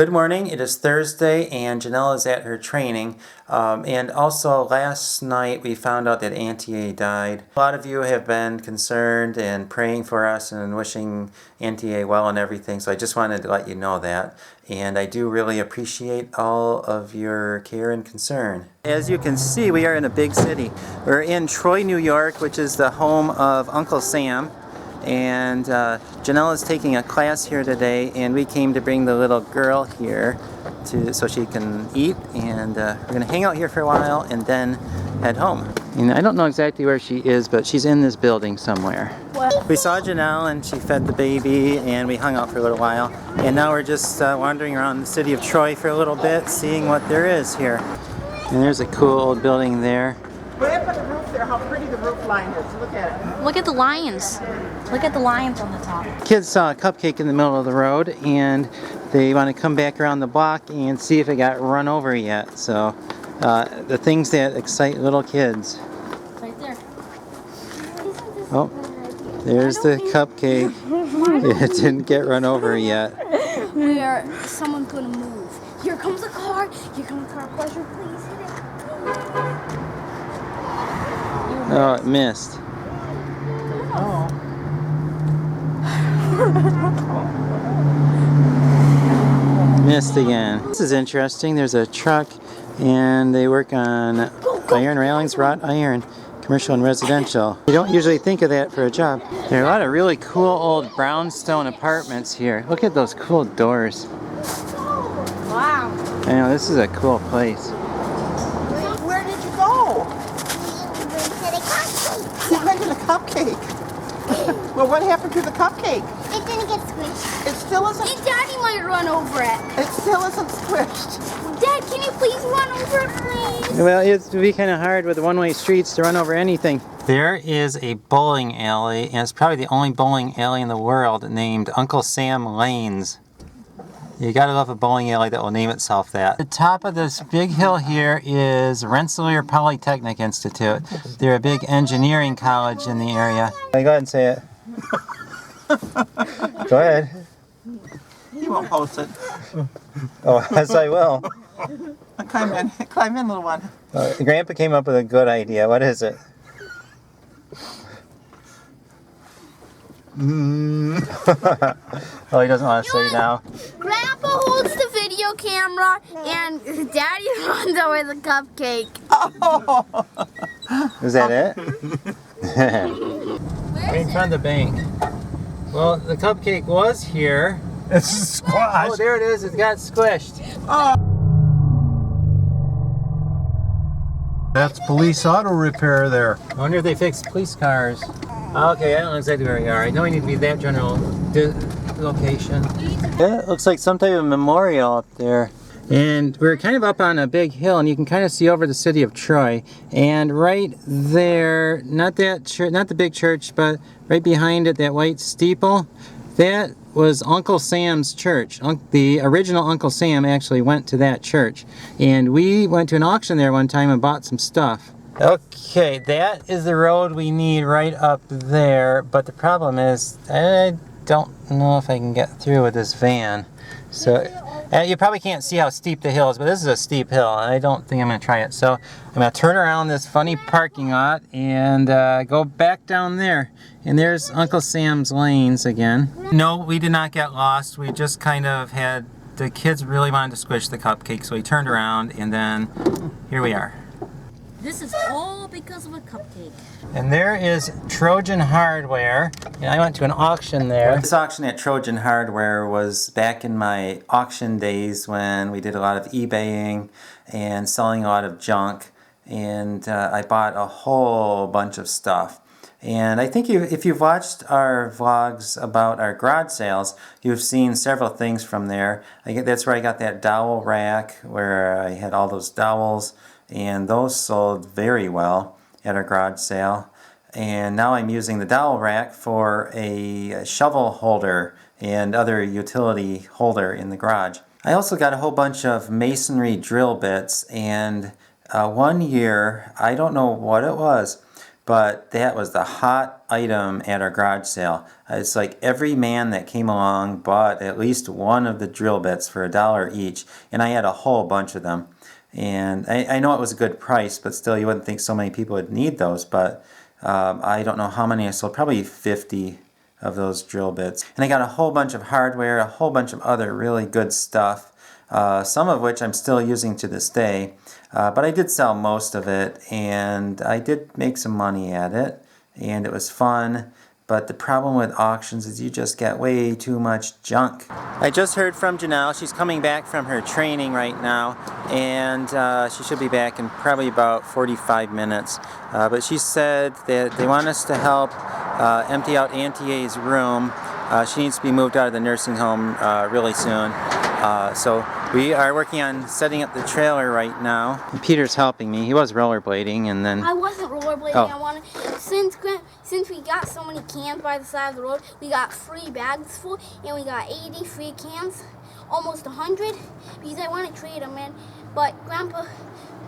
Good morning. It is Thursday and Janelle is at her training. And also last night we found out that Auntie A died. A lot of you have been concerned and praying for us and wishing Auntie A well and everything. So I just wanted to let you know that. And I do really appreciate all of your care and concern. As you can see, we are in a big city. We're in Troy, New York, which is the home of Uncle Sam. And Janelle is taking a class here today, and we came to bring the little girl here so she can eat, and we're going to hang out here for a while and then head home. And I don't know exactly where she is, but she's in this building somewhere. What? We saw Janelle and she fed the baby, and we hung out for a little while, and now we're just wandering around the city of Troy for a little bit, seeing what there is here. And there's a cool old building there. Way up on the roof there, how pretty the roof line is. Look at it. Look at the lions. Look at the lions on the top. Kids saw a Cupcake in the middle of the road, and they want to come back around the block and see if it got run over yet. So the things that excite little kids. Right there. Oh, there's the Cupcake. It didn't get run over yet. Someone's gonna move. Here comes a car. Here comes a car. Pleasure, please hit it. Oh, it missed. Oh. Missed again. This is interesting. There's a truck, and they work on iron railings, wrought iron, commercial and residential. You don't usually think of that for a job. There are a lot of really cool old brownstone apartments here. Look at those cool doors. Wow. I know, this is a cool place. Where did you go? You went to the Cupcake. Well, what happened to the Cupcake? It didn't get squished. It still isn't. And Daddy might run over it. It still isn't squished. Dad, can you please run over it, please? Well, it would be kind of hard with the one-way streets to run over anything. There is a bowling alley, and it's probably the only bowling alley in the world named Uncle Sam Lanes. You gotta love a bowling alley that will name itself that. The top of this big hill here is Rensselaer Polytechnic Institute. They're a big engineering college in the area. Go ahead and say it. Go ahead. He won't post it. Oh, yes I will. Climb in, little one. Grandpa came up with a good idea. What is it? Oh, he doesn't want to say now. Grandpa holds the video camera, and Daddy runs over the Cupcake. Oh. Is that it? Right in front of the bank. Well, the Cupcake was here. It's squashed. Oh, there it is. It got squished. Oh. That's police auto repair there. I wonder if they fixed police cars. Okay, I don't know exactly where we are. I know we need to be that general location. Yeah, it looks like some type of memorial up there. And we're kind of up on a big hill, and you can kind of see over the city of Troy. And right there, not that church, not the big church, but right behind it, that white steeple, that was Uncle Sam's church. The original Uncle Sam actually went to that church. And we went to an auction there one time and bought some stuff. Okay, that is the road we need right up there, but the problem is I don't know if I can get through with this van. So you probably can't see how steep the hill is, but this is a steep hill, and I don't think I'm going to try it. So I'm going to turn around this funny parking lot and go back down there. And there's Uncle Sam's Lanes again. No, we did not get lost. We just kind of had, the kids really wanted to squish the Cupcake, so we turned around, and then here we are. This is all because of a Cupcake. And there is Trojan Hardware. And I went to an auction there. This auction at Trojan Hardware was back in my auction days when we did a lot of eBaying and selling a lot of junk. And I bought a whole bunch of stuff. And I think if you've watched our vlogs about our garage sales, you've seen several things from there. That's where I got that dowel rack where I had all those dowels. And those sold very well at our garage sale. And now I'm using the dowel rack for a shovel holder and other utility holder in the garage. I also got a whole bunch of masonry drill bits, and one year, I don't know what it was, but that was the hot item at our garage sale. It's like every man that came along bought at least one of the drill bits for $1 each, and I had a whole bunch of them. And I know it was a good price, but still you wouldn't think so many people would need those, but I don't know how many I sold, probably 50 of those drill bits. And I got a whole bunch of hardware, a whole bunch of other really good stuff, some of which I'm still using to this day. But I did sell most of it, and I did make some money at it, and it was fun. But the problem with auctions is you just get way too much junk. I just heard from Janelle. She's coming back from her training right now, and she should be back in probably about 45 minutes. But she said that they want us to help empty out Auntie A's room. She needs to be moved out of the nursing home really soon. So we are working on setting up the trailer right now. Peter's helping me. He was rollerblading, and then I wasn't rollerblading. Oh. I wanted since we got so many cans by the side of the road, we got 3 bags full, and we got 80 free cans, almost 100, because I want to trade them in. But Grandpa,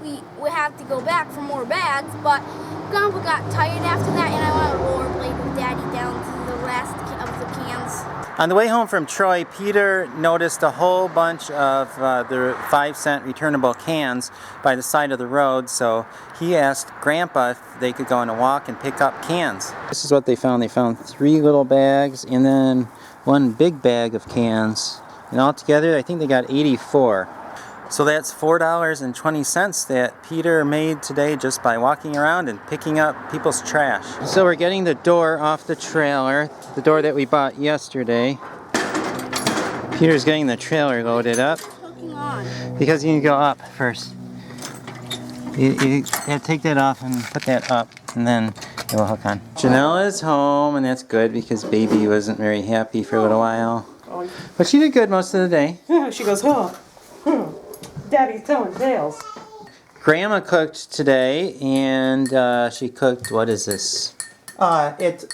we have to go back for more bags. But Grandpa got tired after that, and I want to rollerblade with Daddy down to the rest of the cans. on the way home from Troy, Peter noticed a whole bunch of the 5-cent returnable cans by the side of the road, so he asked Grandpa if they could go on a walk and pick up cans. This is what they found. They found 3 little bags and then 1 big bag of cans. And altogether, I think they got 84. So that's $4.20 that Peter made today just by walking around and picking up people's trash. So we're getting the door off the trailer, the door that we bought yesterday. Peter's getting the trailer loaded up. Hooking on. Because you need to go up first. You have to take that off and put that up, and then it will hook on. Janelle is home, and that's good because baby wasn't very happy for a little while. But she did good most of the day. She goes, Daddy's telling tales. Grandma cooked today, and she cooked, what is this? It's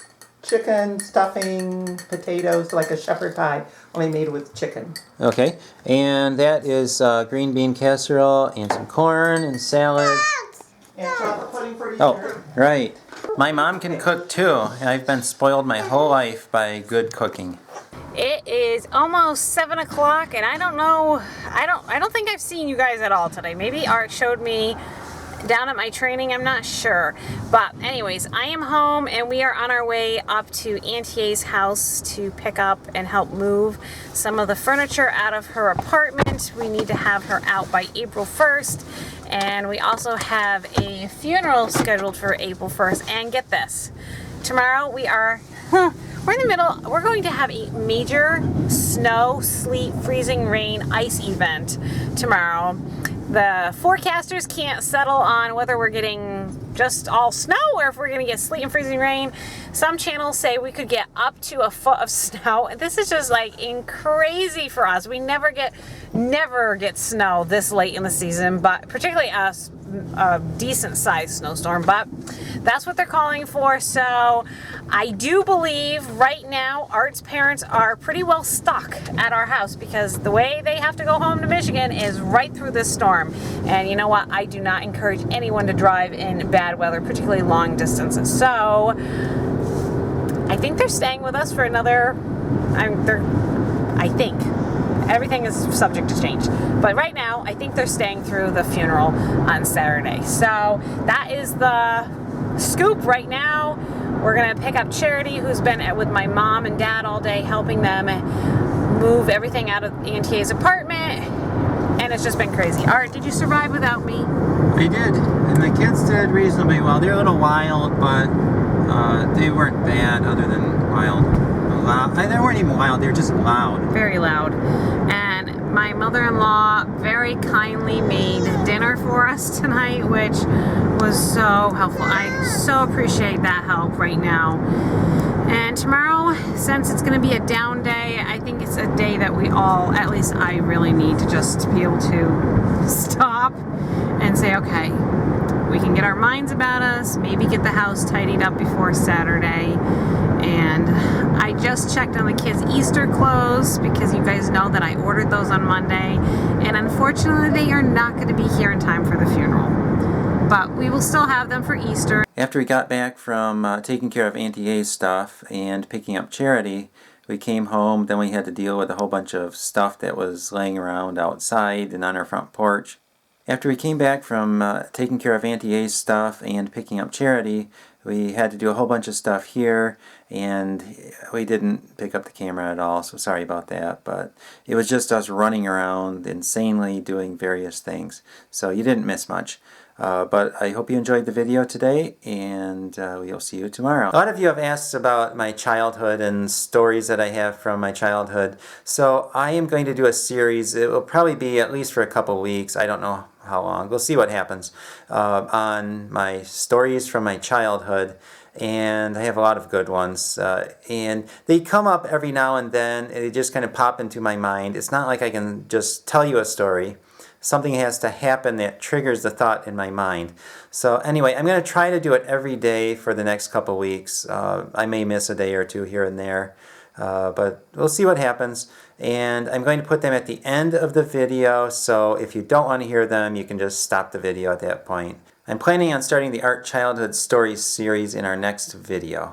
chicken, stuffing, potatoes, like a shepherd pie, only made with chicken. Okay, and that is green bean casserole and some corn and salad. And chocolate pudding for dessert. Oh, right. My mom can cook too. I've been spoiled my whole life by good cooking. It is almost 7 o'clock, and I don't know, I don't think I've seen you guys at all today. Maybe Art showed me down at my training, I'm not sure. But anyways, I am home, and we are on our way up to Auntie A's house to pick up and help move some of the furniture out of her apartment. We need to have her out by April 1st, and we also have a funeral scheduled for April 1st. And get this, tomorrow we are, we're in the middle, we're going to have a major snow, sleet, freezing rain, ice event tomorrow. The forecasters can't settle on whether we're getting just all snow or if we're going to get sleet and freezing rain. Some channels say we could get up to a foot of snow. This is just like crazy for us. We never get snow this late in the season, but particularly us, a decent sized snowstorm, but that's what they're calling for. So I do believe right now Art's parents are pretty well stuck at our house because the way they have to go home to Michigan is right through this storm. And you know what? I do not encourage anyone to drive in bad weather, particularly long distances. So I think they're staying with us for another, I think. Everything is subject to change. But right now, I think they're staying through the funeral on Saturday. So that is the scoop right now. We're gonna pick up Charity, who's been with my mom and dad all day, helping them move everything out of Auntie A's apartment. And it's just been crazy. Art, did you survive without me? I did, and the kids did reasonably well. They're a little wild, but they weren't bad other than wild. Loud. They weren't even wild, they were just loud. Very loud. And my mother-in-law very kindly made dinner for us tonight, which was so helpful. I so appreciate that help right now. And tomorrow, since it's going to be a down day, I think it's a day that we all, at least I really need to just be able to stop and say, okay, we can get our minds about us, maybe get the house tidied up before Saturday. And I just checked on the kids' Easter clothes because you guys know that I ordered those on Monday. And unfortunately, they are not going to be here in time for the funeral. but we will still have them for Easter. After we got back from taking care of Auntie A's stuff and picking up Charity, we came home. Then we had to deal with a whole bunch of stuff that was laying around outside and on our front porch. After we came back from taking care of Auntie A's stuff and picking up Charity, we had to do a whole bunch of stuff here, and we didn't pick up the camera at all, so sorry about that. But it was just us running around insanely doing various things, so you didn't miss much. But I hope you enjoyed the video today, and we'll see you tomorrow. A lot of you have asked about my childhood and stories that I have from my childhood. So I am going to do a series. It will probably be at least for a couple weeks. I don't know how long. We'll see what happens. On my stories from my childhood. And I have a lot of good ones. And they come up every now and then. And they just kind of pop into my mind. It's not like I can just tell you a story. Something has to happen that triggers the thought in my mind. So anyway, I'm going to try to do it every day for the next couple weeks. I may miss a day or two here and there, but we'll see what happens. And I'm going to put them at the end of the video, so if you don't want to hear them, you can just stop the video at that point. I'm planning on starting the Art Childhood Stories series in our next video.